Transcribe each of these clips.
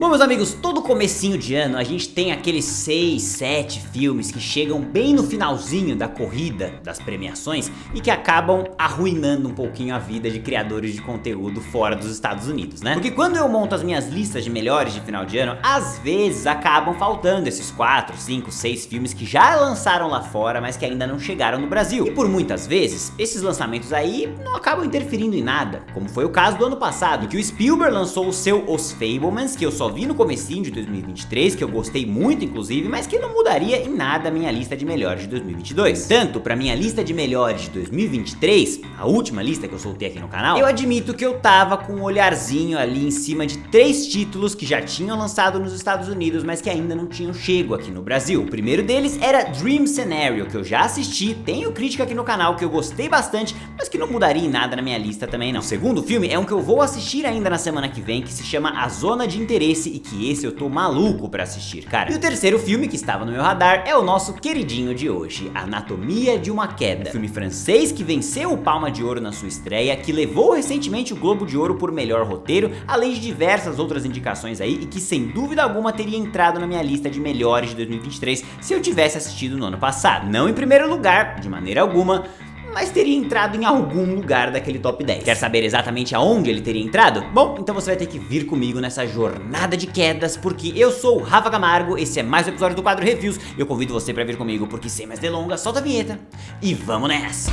Bom, meus amigos, todo comecinho de ano a gente tem aqueles 6, 7 filmes que chegam bem no finalzinho da corrida das premiações e que acabam arruinando um pouquinho a vida de criadores de conteúdo fora dos Estados Unidos, né? Porque quando eu monto as minhas listas de melhores de final de ano, às vezes acabam faltando esses 4, 5, 6 filmes que já lançaram lá fora, mas que ainda não chegaram no Brasil. E por muitas vezes, esses lançamentos aí não acabam interferindo em nada, como foi o caso do ano passado, que o Spielberg lançou o seu Os Fabelmans, que eu só vi no comecinho de 2023, que eu gostei muito inclusive, mas que não mudaria em nada a minha lista de melhores de 2022. Tanto pra minha lista de melhores de 2023, a última lista que eu soltei aqui no canal, eu admito que eu tava com um olharzinho ali em cima de 3 títulos que já tinham lançado nos Estados Unidos, mas que ainda não tinham chego aqui no Brasil. O primeiro deles era Dream Scenario, que eu já assisti, tenho crítica aqui no canal, que eu gostei bastante, mas que não mudaria em nada na minha lista também não. O segundo filme é um que eu vou assistir ainda na semana que vem, que se chama A Zona de Interesse, e que esse eu tô maluco pra assistir, cara. E o terceiro filme que estava no meu radar é o nosso queridinho de hoje, Anatomia de uma Queda, um filme francês que venceu o Palma de Ouro na sua estreia, que levou recentemente o Globo de Ouro por melhor roteiro, além de diversas outras indicações aí, e que sem dúvida alguma teria entrado na minha lista de melhores de 2023 se eu tivesse assistido no ano passado. Não em primeiro lugar, de maneira alguma, mas teria entrado em algum lugar daquele top 10. Quer saber exatamente aonde ele teria entrado? Bom, então você vai ter que vir comigo nessa jornada de quedas, porque eu sou o Rafa Camargo, esse é mais um episódio do Quadro Reviews, e eu convido você pra vir comigo, porque sem mais delongas, solta a vinheta e vamos nessa!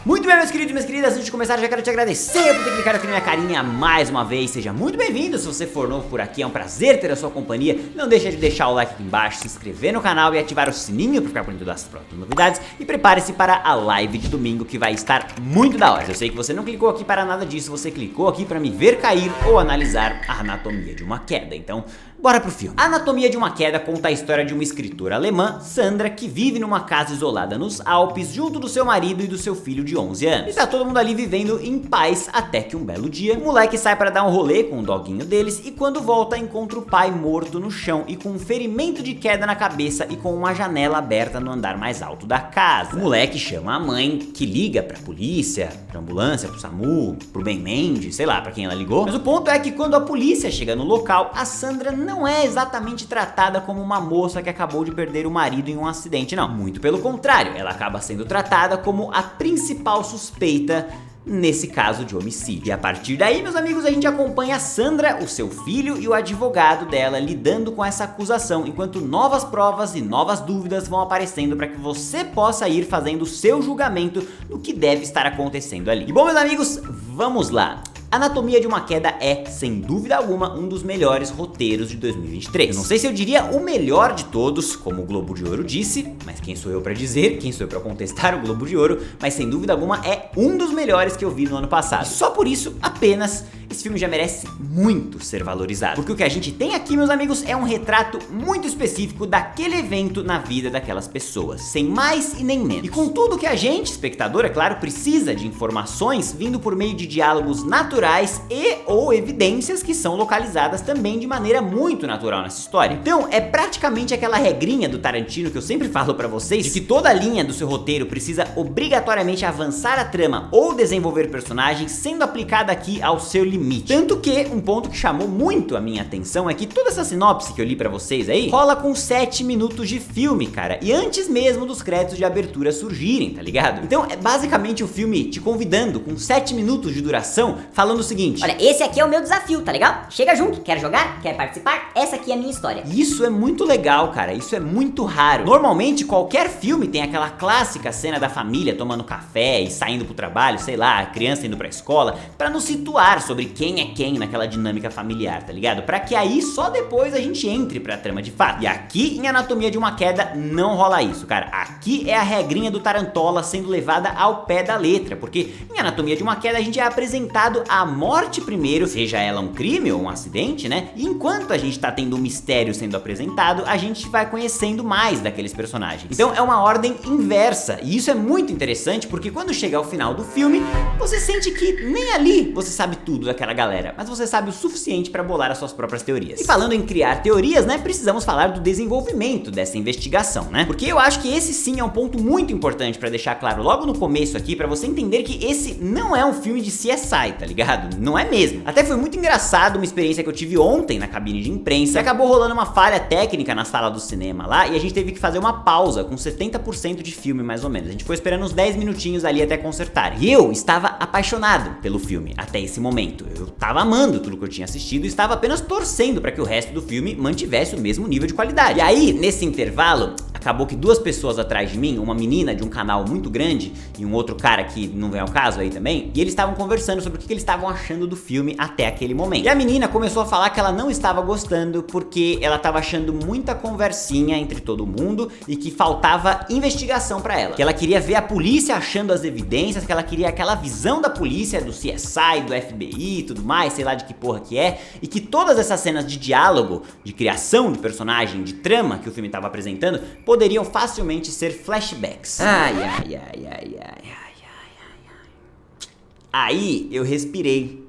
Muito bem, meus queridos e minhas queridas, antes de começar já quero te agradecer por ter clicado aqui na minha carinha mais uma vez. Seja muito bem-vindo, se você for novo por aqui, é um prazer ter a sua companhia. Não deixa de deixar o like aqui embaixo, se inscrever no canal e ativar o sininho para ficar por dentro das próximas novidades. E prepare-se para a live de domingo, que vai estar muito da hora. Eu sei que você não clicou aqui para nada disso, você clicou aqui para me ver cair ou analisar a anatomia de uma queda. Então, bora pro filme. A Anatomia de uma Queda conta a história de uma escritora alemã, Sandra, que vive numa casa isolada nos Alpes, junto do seu marido e do seu filho de 11 anos. E tá todo mundo ali vivendo em paz, até que um belo dia, o moleque sai para dar um rolê com o doguinho deles e quando volta encontra o pai morto no chão e com um ferimento de queda na cabeça e com uma janela aberta no andar mais alto da casa. O moleque chama a mãe, que liga pra polícia, pra ambulância, pro SAMU, pro Ben Mendes, sei lá pra quem ela ligou. Mas o ponto é que quando a polícia chega no local, a Sandra não é exatamente tratada como uma moça que acabou de perder o marido em um acidente, não. Muito pelo contrário, ela acaba sendo tratada como a principal suspeita nesse caso de homicídio. E a partir daí, meus amigos, a gente acompanha a Sandra, o seu filho e o advogado dela lidando com essa acusação, enquanto novas provas e novas dúvidas vão aparecendo para que você possa ir fazendo o seu julgamento do que deve estar acontecendo ali. E bom, meus amigos, vamos lá! Anatomia de uma Queda é, sem dúvida alguma, um dos melhores roteiros de 2023. Eu não sei se eu diria o melhor de todos, como o Globo de Ouro disse, mas quem sou eu pra dizer, quem sou eu pra contestar o Globo de Ouro, mas sem dúvida alguma é um dos melhores que eu vi no ano passado. E só por isso, apenas, esse filme já merece muito ser valorizado. Porque o que a gente tem aqui, meus amigos, é um retrato muito específico daquele evento na vida daquelas pessoas, sem mais e nem menos. E com tudo que a gente, espectador, é claro, precisa de informações vindo por meio de diálogos naturais e ou evidências que são localizadas também de maneira muito natural nessa história. Então é praticamente aquela regrinha do Tarantino que eu sempre falo pra vocês, de que toda linha do seu roteiro precisa obrigatoriamente avançar a trama ou desenvolver personagens, sendo aplicada aqui ao seu limite. Tanto que um ponto que chamou muito a minha atenção é que toda essa sinopse que eu li pra vocês aí rola com 7 minutos de filme, cara, e antes mesmo dos créditos de abertura surgirem, tá ligado? Então é basicamente o filme te convidando com 7 minutos de duração, falando o seguinte: olha, esse aqui é o meu desafio, tá legal? Chega junto, quer jogar? Quer participar? Essa aqui é a minha história. Isso é muito legal, cara, isso é muito raro. Normalmente qualquer filme tem aquela clássica cena da família tomando café e saindo pro trabalho, sei lá, a criança indo pra escola, pra nos situar sobre quem é quem naquela dinâmica familiar, tá ligado? Pra que aí só depois a gente entre pra trama de fato. E aqui em Anatomia de uma Queda não rola isso, cara. Aqui é a regrinha do Tarantola sendo levada ao pé da letra, porque em Anatomia de uma Queda a gente é apresentado a morte primeiro, seja ela um crime ou um acidente, né? E enquanto a gente tá tendo um mistério sendo apresentado, a gente vai conhecendo mais daqueles personagens. Então é uma ordem inversa, e isso é muito interessante porque quando chega ao final do filme, você sente que nem ali você sabe tudo aquela galera, mas você sabe o suficiente pra bolar as suas próprias teorias. E falando em criar teorias, né, precisamos falar do desenvolvimento dessa investigação, né? Porque eu acho que esse sim é um ponto muito importante pra deixar claro logo no começo aqui, pra você entender que esse não é um filme de CSI, tá ligado? Não é mesmo. Até foi muito engraçado uma experiência que eu tive ontem na cabine de imprensa, e acabou rolando uma falha técnica na sala do cinema lá, e a gente teve que fazer uma pausa com 70% de filme mais ou menos. A gente foi esperando uns 10 minutinhos ali até consertar. E eu estava apaixonado pelo filme até esse momento. Eu tava amando tudo que eu tinha assistido e estava apenas torcendo pra que o resto do filme mantivesse o mesmo nível de qualidade. E aí, nesse intervalo, acabou que duas pessoas atrás de mim, uma menina de um canal muito grande e um outro cara que não vem ao caso aí também, e eles estavam conversando sobre o que eles estavam achando do filme até aquele momento. E a menina começou a falar que ela não estava gostando porque ela estava achando muita conversinha entre todo mundo e que faltava investigação pra ela. Que ela queria ver a polícia achando as evidências, que ela queria aquela visão da polícia, do CSI, do FBI e tudo mais, sei lá de que porra que é, e que todas essas cenas de diálogo, de criação de personagem, de trama que o filme estava apresentando, poderiam facilmente ser flashbacks. Aí eu respirei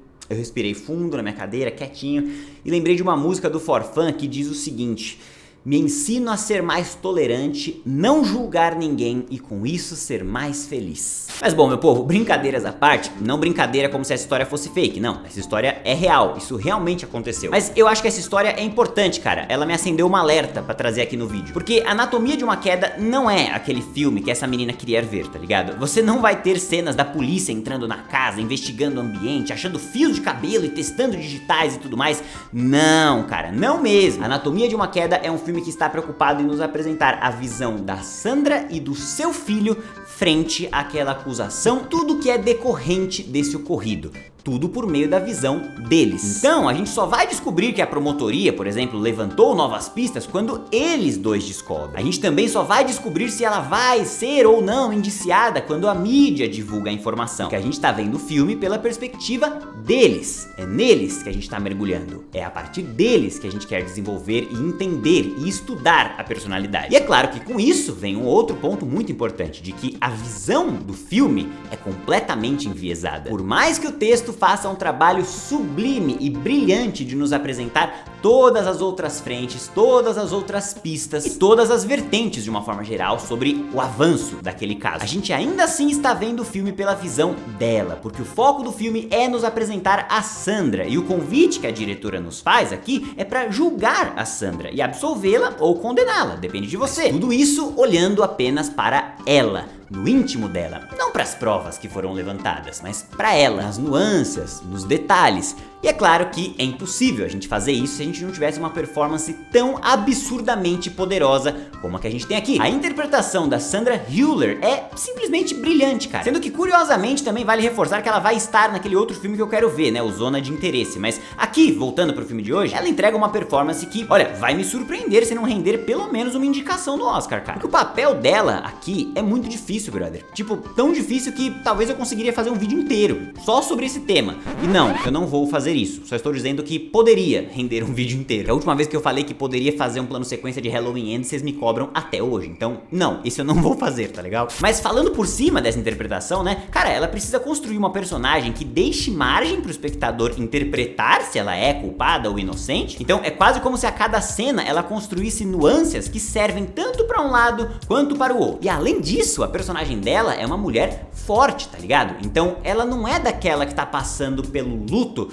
fundo na minha cadeira, quietinho, e lembrei de uma música do Forfã que diz o seguinte: me ensino a ser mais tolerante, não julgar ninguém e com isso ser mais feliz. Mas bom, meu povo, brincadeiras à parte, não brincadeira como se essa história fosse fake, não, essa história é real, isso realmente aconteceu. Mas eu acho que essa história é importante, cara, ela me acendeu uma alerta pra trazer aqui no vídeo. Porque Anatomia de uma Queda não é aquele filme que essa menina queria ver, tá ligado? Você não vai ter cenas da polícia entrando na casa, investigando o ambiente, achando fios de cabelo e testando digitais e tudo mais. Não, cara, não mesmo. Anatomia de uma Queda é um filme que está preocupado em nos apresentar a visão da Sandra e do seu filho frente àquela acusação, tudo que é decorrente desse ocorrido. Tudo por meio da visão deles. Então, a gente só vai descobrir que a promotoria, por exemplo, levantou novas pistas quando eles dois descobrem. A gente também só vai descobrir se ela vai ser ou não indiciada quando a mídia divulga a informação. Porque a gente tá vendo o filme pela perspectiva deles. É neles que a gente tá mergulhando. É a partir deles que a gente quer desenvolver e entender e estudar a personalidade. E é claro que com isso vem um outro ponto muito importante, de que a visão do filme é completamente enviesada. Por mais que o texto faça um trabalho sublime e brilhante de nos apresentar todas as outras frentes, todas as outras pistas e todas as vertentes de uma forma geral sobre o avanço daquele caso, a gente ainda assim está vendo o filme pela visão dela, porque o foco do filme é nos apresentar a Sandra, e o convite que a diretora nos faz aqui é para julgar a Sandra e absolvê-la ou condená-la, depende de você. Tudo isso olhando apenas para ela, no íntimo dela, não para as provas que foram levantadas, mas para ela, nas nuances, nos detalhes. E é claro que é impossível a gente fazer isso se a gente não tivesse uma performance tão absurdamente poderosa como a que a gente tem aqui. A interpretação da Sandra Hüller é simplesmente brilhante, cara. Sendo que, curiosamente, também vale reforçar que ela vai estar naquele outro filme que eu quero ver, né, o Zona de Interesse. Mas aqui, voltando pro filme de hoje, ela entrega uma performance que, olha, vai me surpreender se não render pelo menos uma indicação do Oscar, cara. Porque o papel dela aqui é muito difícil, brother. Tipo, tão difícil que talvez eu conseguiria fazer um vídeo inteiro só sobre esse tema. E não, eu não vou fazer isso. Só estou dizendo que poderia render um vídeo inteiro. A última vez que eu falei que poderia fazer um plano sequência de Halloween Ends, vocês me cobram até hoje. Então, não, isso eu não vou fazer, tá legal? Mas falando por cima dessa interpretação, né? Cara, ela precisa construir uma personagem que deixe margem pro espectador interpretar se ela é culpada ou inocente. Então, é quase como se a cada cena ela construísse nuances que servem tanto pra um lado quanto para o outro. E além disso, a personagem dela é uma mulher forte, tá ligado? Então, ela não é daquela que tá passando pelo luto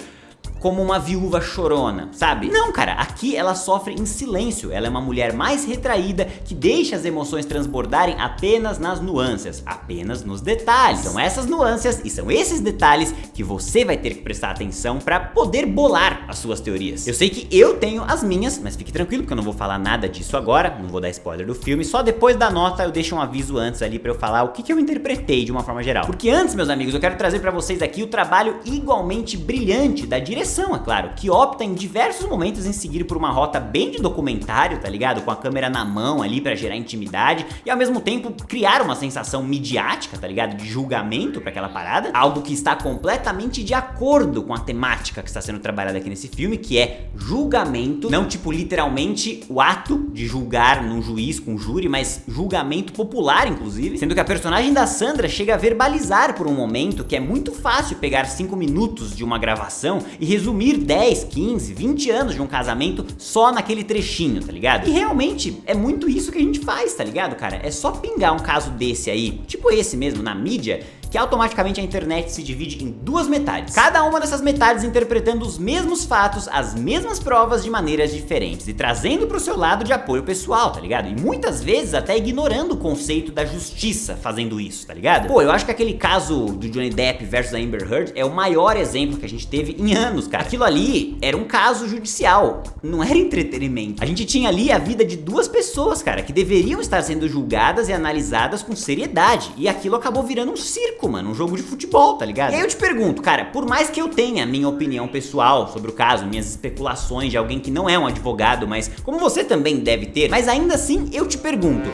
como uma viúva chorona, sabe? Não, cara, aqui ela sofre em silêncio. Ela é uma mulher mais retraída que deixa as emoções transbordarem apenas nas nuances, apenas nos detalhes. São essas nuances e são esses detalhes que você vai ter que prestar atenção pra poder bolar as suas teorias. Eu sei que eu tenho as minhas, mas fique tranquilo porque eu não vou falar nada disso agora, não vou dar spoiler do filme, só depois da nota eu deixo um aviso antes ali pra eu falar o que eu interpretei de uma forma geral. Porque antes, meus amigos, eu quero trazer pra vocês aqui o trabalho igualmente brilhante da direção direção, é claro, que opta em diversos momentos em seguir por uma rota bem de documentário, tá ligado? Com a câmera na mão ali pra gerar intimidade e ao mesmo tempo criar uma sensação midiática, tá ligado? De julgamento pra aquela parada, algo que está completamente de acordo com a temática que está sendo trabalhada aqui nesse filme, que é julgamento, não tipo literalmente o ato de julgar num juiz com júri, mas julgamento popular, inclusive, sendo que a personagem da Sandra chega a verbalizar por um momento que é muito fácil pegar 5 minutos de uma gravação e resumir 10, 15, 20 anos de um casamento só naquele trechinho, tá ligado? E realmente é muito isso que a gente faz, tá ligado, cara? É só pingar um caso desse aí, tipo esse mesmo, na mídia, que automaticamente a internet se divide em duas metades. Cada uma dessas metades interpretando os mesmos fatos, as mesmas provas de maneiras diferentes e trazendo pro seu lado de apoio pessoal, tá ligado? E muitas vezes até ignorando o conceito da justiça fazendo isso, tá ligado? Pô, eu acho que aquele caso do Johnny Depp versus a Amber Heard é o maior exemplo que a gente teve em anos, cara. Aquilo ali era um caso judicial, não era entretenimento. A gente tinha ali a vida de duas pessoas, cara, que deveriam estar sendo julgadas e analisadas com seriedade. E aquilo acabou virando um circo, mano, um jogo de futebol, tá ligado? E aí eu te pergunto, cara, por mais que eu tenha minha opinião pessoal sobre o caso, minhas especulações de alguém que não é um advogado, mas como você também deve ter, mas ainda assim eu te pergunto,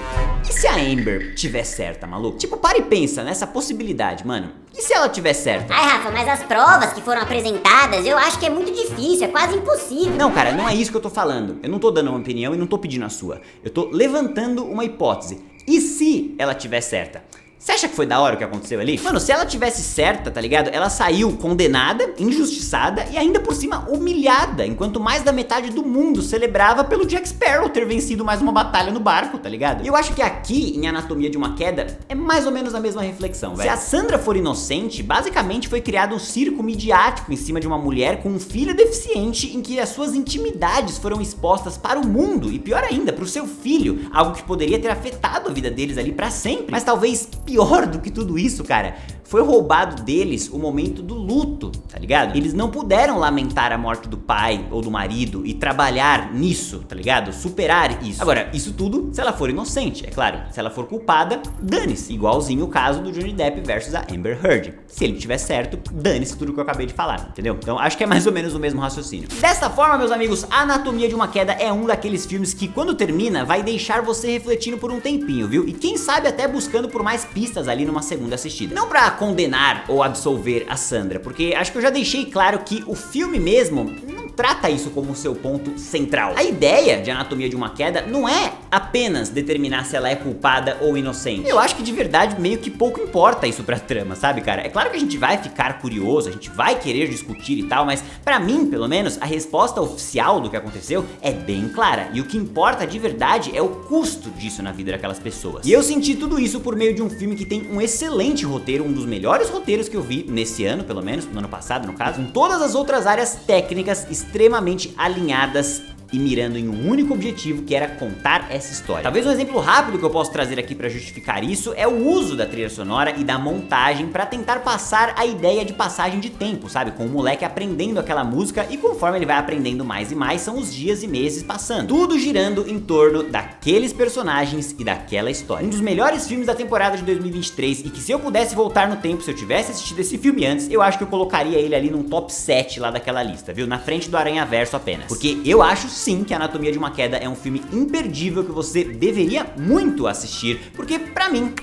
e se a Amber tiver certa, maluco? Tipo, para e pensa nessa possibilidade, mano. E se ela tiver certa? Ai, Rafa, mas as provas que foram apresentadas, eu acho que é muito difícil, é quase impossível. Não, cara, não é isso que eu tô falando. Eu não tô dando uma opinião e não tô pedindo a sua. Eu tô levantando uma hipótese. E se ela tiver certa? Você acha que foi da hora o que aconteceu ali? Mano, se ela tivesse certa, tá ligado? Ela saiu condenada, injustiçada e ainda por cima humilhada, enquanto mais da metade do mundo celebrava pelo Jack Sparrow ter vencido mais uma batalha no barco, tá ligado? E eu acho que aqui, em Anatomia de uma Queda, é mais ou menos a mesma reflexão, velho. Se a Sandra for inocente, basicamente foi criado um circo midiático em cima de uma mulher com um filho deficiente em que as suas intimidades foram expostas para o mundo e pior ainda, pro seu filho, algo que poderia ter afetado a vida deles ali pra sempre. Mas talvez pior do que tudo isso, cara, foi roubado deles o momento do luto, tá ligado? Eles não puderam lamentar a morte do pai ou do marido e trabalhar nisso, tá ligado? Superar isso. Agora, isso tudo se ela for inocente, é claro. Se ela for culpada, dane-se. Igualzinho o caso do Johnny Depp versus a Amber Heard. Se ele tiver certo, dane-se tudo que eu acabei de falar, entendeu? Então acho que é mais ou menos o mesmo raciocínio. Dessa forma, meus amigos, Anatomia de uma Queda é um daqueles filmes que quando termina vai deixar você refletindo por um tempinho, viu? E quem sabe até buscando por mais pistas ali numa segunda assistida. Não pra condenar ou absolver a Sandra, porque acho que eu já deixei claro que o filme mesmo não trata isso como seu ponto central. A ideia de Anatomia de uma Queda não é apenas determinar se ela é culpada ou inocente. Eu acho que de verdade meio que pouco importa isso pra trama, sabe, cara? É claro que a gente vai ficar curioso, a gente vai querer discutir e tal, mas pra mim, pelo menos, a resposta oficial do que aconteceu é bem clara. E o que importa de verdade é o custo disso na vida daquelas pessoas. E eu senti tudo isso por meio de um filme que tem um excelente roteiro, um dos melhores roteiros que eu vi nesse ano, pelo menos, no ano passado, no caso, com todas as outras áreas técnicas extremamente alinhadas e mirando em um único objetivo, que era contar essa história. Talvez um exemplo rápido que eu posso trazer aqui pra justificar isso é o uso da trilha sonora e da montagem pra tentar passar a ideia de passagem de tempo, sabe? Com o moleque aprendendo aquela música e conforme ele vai aprendendo mais e mais, são os dias e meses passando. Tudo girando em torno daqueles personagens e daquela história. Um dos melhores filmes da temporada de 2023 e que se eu pudesse voltar no tempo, se eu tivesse assistido esse filme antes, eu acho que eu colocaria ele ali num top 7 lá daquela lista, viu? Na frente do Aranhaverso apenas. Porque eu acho sim que Anatomia de uma Queda é um filme imperdível que você deveria muito assistir, porque pra mim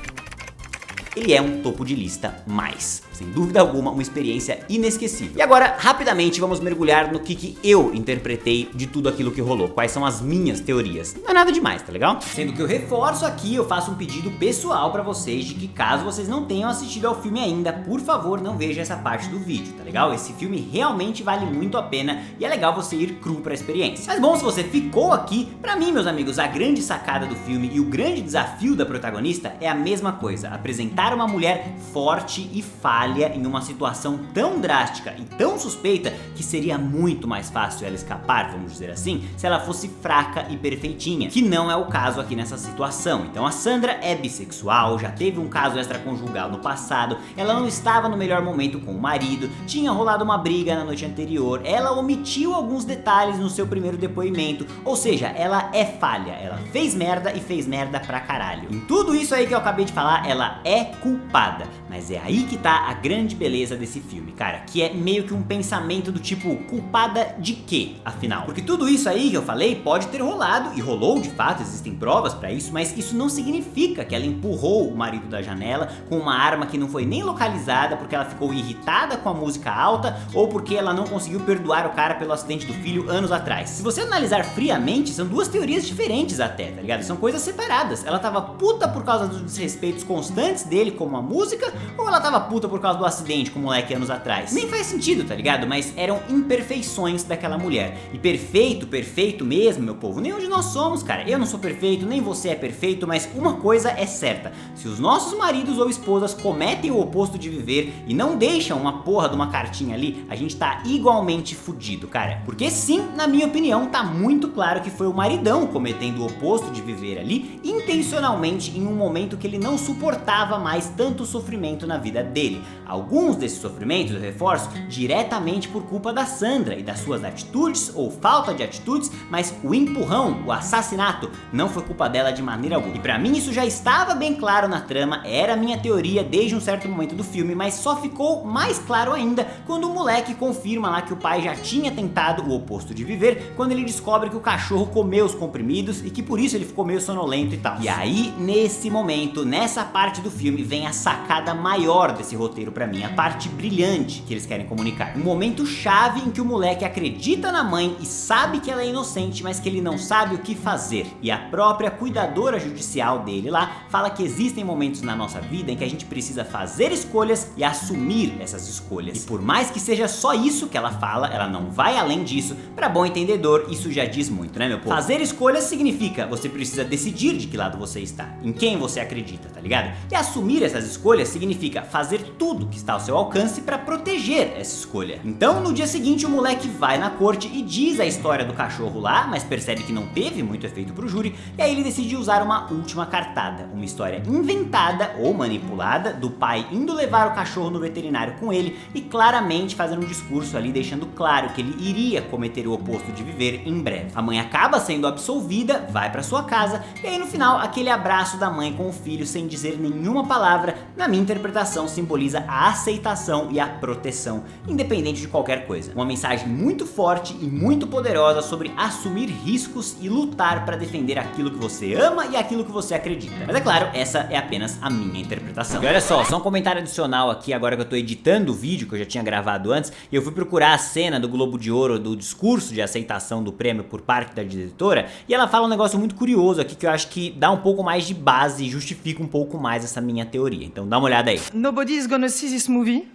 ele é um topo de lista mais. Sem dúvida alguma, uma experiência inesquecível. E agora, rapidamente, vamos mergulhar no que eu interpretei de tudo aquilo que rolou. Quais são as minhas teorias. Não é nada demais, tá legal? Sendo que eu reforço aqui, eu faço um pedido pessoal pra vocês de que caso vocês não tenham assistido ao filme ainda, por favor, não veja essa parte do vídeo, tá legal? Esse filme realmente vale muito a pena e é legal você ir cru pra experiência. Mas bom, se você ficou aqui, pra mim, meus amigos, a grande sacada do filme e o grande desafio da protagonista é a mesma coisa. Apresentar uma mulher forte e falha em uma situação tão drástica e tão suspeita que seria muito mais fácil ela escapar, vamos dizer assim, se ela fosse fraca e perfeitinha, que não é o caso aqui nessa situação. Então a Sandra é bissexual, já teve um caso extraconjugal no passado, ela não estava no melhor momento com o marido, tinha rolado uma briga na noite anterior, ela omitiu alguns detalhes no seu primeiro depoimento, ou seja, ela é falha, ela fez merda e fez merda pra caralho. Em tudo isso aí que eu acabei de falar, ela é culpada. Mas é aí que tá a grande beleza desse filme, cara, que é meio que um pensamento do tipo, culpada de quê, afinal? Porque tudo isso aí que eu falei pode ter rolado, e rolou de fato, existem provas pra isso, mas isso não significa que ela empurrou o marido da janela com uma arma que não foi nem localizada porque ela ficou irritada com a música alta ou porque ela não conseguiu perdoar o cara pelo acidente do filho anos atrás. Se você analisar friamente, são duas teorias diferentes até, tá ligado? São coisas separadas. Ela tava puta por causa dos desrespeitos constantes dele como a música, ou ela tava puta por causa do acidente com o moleque anos atrás? Nem faz sentido, tá ligado? Mas eram imperfeições daquela mulher. E perfeito, perfeito mesmo, meu povo, nenhum de nós somos, cara. Eu não sou perfeito, nem você é perfeito, mas uma coisa é certa: se os nossos maridos ou esposas cometem o oposto de viver e não deixam uma porra de uma cartinha ali, a gente tá igualmente fudido, cara. Porque sim, na minha opinião, tá muito claro que foi o maridão cometendo o oposto de viver ali, intencionalmente, em um momento que ele não suportava mais tanto sofrimento na vida dele. Alguns desses sofrimentos, eu reforço, diretamente por culpa da Sandra e das suas atitudes ou falta de atitudes, mas o empurrão, o assassinato, não foi culpa dela de maneira alguma. E pra mim isso já estava bem claro na trama, era a minha teoria desde um certo momento do filme, mas só ficou mais claro ainda quando o moleque confirma lá que o pai já tinha tentado o oposto de viver, quando ele descobre que o cachorro comeu os comprimidos e que por isso ele ficou meio sonolento e tal. E aí, nesse momento, nessa parte do filme, vem a sacada maior desse roteiro pra mim, a parte brilhante que eles querem comunicar. Um momento chave em que o moleque acredita na mãe e sabe que ela é inocente, mas que ele não sabe o que fazer. E a própria cuidadora judicial dele lá fala que existem momentos na nossa vida em que a gente precisa fazer escolhas e assumir essas escolhas. E por mais que seja só isso que ela fala, ela não vai além disso. Pra bom entendedor, isso já diz muito, né, meu povo? Fazer escolhas significa você precisa decidir de que lado você está, em quem você acredita, tá ligado? E assumir essas escolhas significa fazer tudo que está ao seu alcance pra proteger essa escolha. Então, no dia seguinte, o moleque vai na corte e diz a história do cachorro lá, mas percebe que não teve muito efeito pro júri, e aí ele decide usar uma última cartada, uma história inventada ou manipulada do pai indo levar o cachorro no veterinário com ele e claramente fazendo um discurso ali deixando claro que ele iria cometer o oposto de viver em breve. A mãe acaba sendo absolvida, vai pra sua casa e aí no final aquele abraço da mãe com o filho sem dizer nenhuma palavra, na minha interpretação simboliza a aceitação e a proteção, independente de qualquer coisa. Uma mensagem muito forte e muito poderosa sobre assumir riscos e lutar pra defender aquilo que você ama e aquilo que você acredita. Mas é claro, essa é apenas a minha interpretação. E olha só um comentário adicional aqui agora que eu tô editando o vídeo que eu já tinha gravado antes, e eu fui procurar a cena do Globo de Ouro do discurso de aceitação do prêmio por parte da diretora, e ela fala um negócio muito curioso aqui que eu acho que dá um pouco mais de base e justifica um pouco mais essa minha teoria. Então dá uma olhada aí. Nobody is gonna see this movie.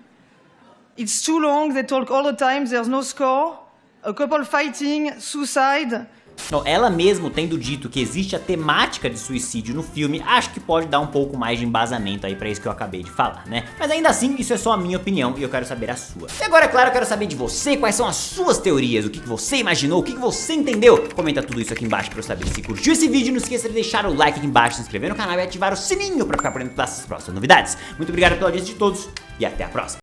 It's too long, they talk all the time, there's no score. A couple fighting, suicide. Então, ela mesmo tendo dito que existe a temática de suicídio no filme, acho que pode dar um pouco mais de embasamento aí pra isso que eu acabei de falar, né? Mas ainda assim, isso é só a minha opinião e eu quero saber a sua. E agora, é claro, eu quero saber de você, quais são as suas teorias, o que você imaginou, o que você entendeu. Comenta tudo isso aqui embaixo pra eu saber. Se curtiu esse vídeo, não esqueça de deixar o like aqui embaixo, se inscrever no canal e ativar o sininho pra ficar por dentro dessas próximas novidades. Muito obrigado pela audiência de todos e até a próxima.